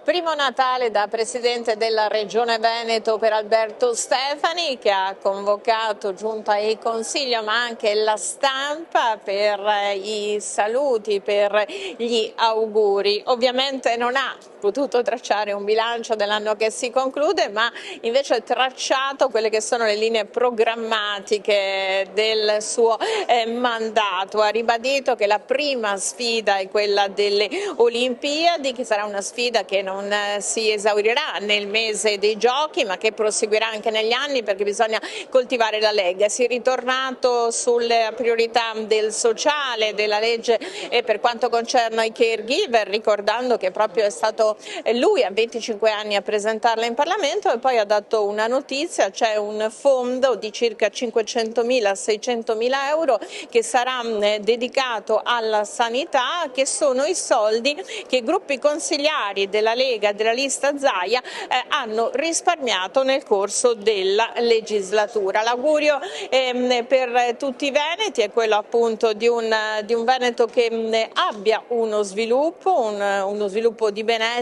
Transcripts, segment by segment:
Primo Natale da Presidente della Regione Veneto per Alberto Stefani, che ha convocato Giunta e Consiglio ma anche la stampa per i saluti, per gli auguri. Ovviamente non ha potuto tracciare un bilancio dell'anno che si conclude, ma invece ha tracciato quelle che sono le linee programmatiche del suo mandato. Ha ribadito che la prima sfida è quella delle Olimpiadi, che sarà una sfida che non si esaurirà nel mese dei giochi ma che proseguirà anche negli anni, perché bisogna coltivare la legacy. È ritornato sulle priorità del sociale, della legge e per quanto concerne i caregiver, ricordando che proprio è stato lui a 25 anni a presentarla in Parlamento, e poi ha dato una notizia: c'è un fondo di circa 500.000-600.000 euro che sarà dedicato alla sanità, che sono i soldi che i gruppi consigliari della Lega, della lista Zaia, hanno risparmiato nel corso della legislatura. L'augurio per tutti i veneti è quello appunto di un Veneto che abbia uno sviluppo di benessere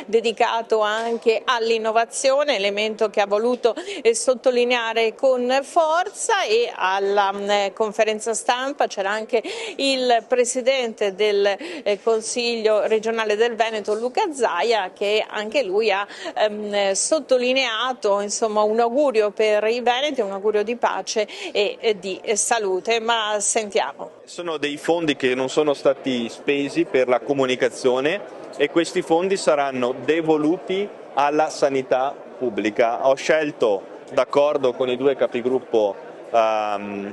dedicato anche all'innovazione, elemento che ha voluto sottolineare con forza. E alla conferenza stampa c'era anche il Presidente del Consiglio regionale del Veneto, Luca Zaia, che anche lui ha sottolineato un augurio per i veneti, un augurio di pace e di salute. Ma sentiamo. Sono dei fondi che non sono stati spesi per la comunicazione e questi fondi saranno devoluti alla sanità pubblica. Ho scelto, d'accordo con i due capigruppo,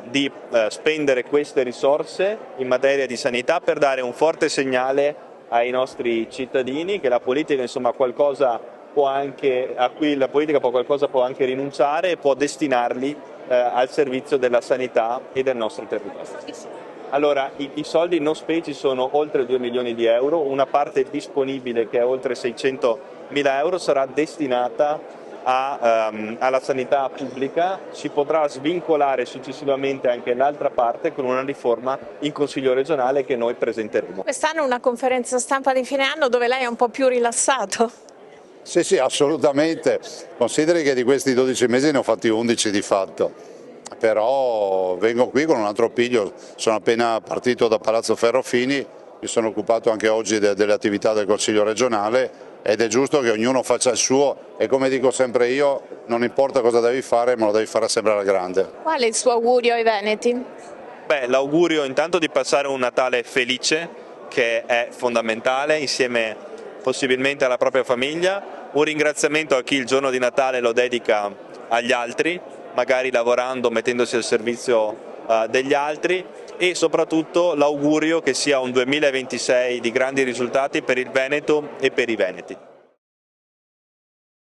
di spendere queste risorse in materia di sanità per dare un forte segnale ai nostri cittadini che la politica qualcosa può anche, a cui la politica può anche rinunciare e può destinarli al servizio della sanità e del nostro territorio. Allora, i soldi non spesi sono oltre 2 milioni di euro, una parte disponibile, che è oltre 600.000 euro, sarà destinata alla sanità pubblica. Si potrà svincolare successivamente anche l'altra parte con una riforma in Consiglio regionale che noi presenteremo. Quest'anno una conferenza stampa di fine anno dove lei è un po' più rilassato? Sì, assolutamente. Consideri che di questi 12 mesi ne ho fatti 11 di fatto, però vengo qui con un altro piglio. Sono appena partito da Palazzo Ferrofini, mi sono occupato anche oggi delle attività del Consiglio regionale, ed è giusto che ognuno faccia il suo, e come dico sempre io, non importa cosa devi fare, ma lo devi fare sempre alla grande. Qual è il suo augurio ai veneti? L'augurio intanto di passare un Natale felice, che è fondamentale, insieme possibilmente alla propria famiglia. Un ringraziamento a chi il giorno di Natale lo dedica agli altri, magari lavorando, mettendosi al servizio degli altri, e soprattutto l'augurio che sia un 2026 di grandi risultati per il Veneto e per i veneti.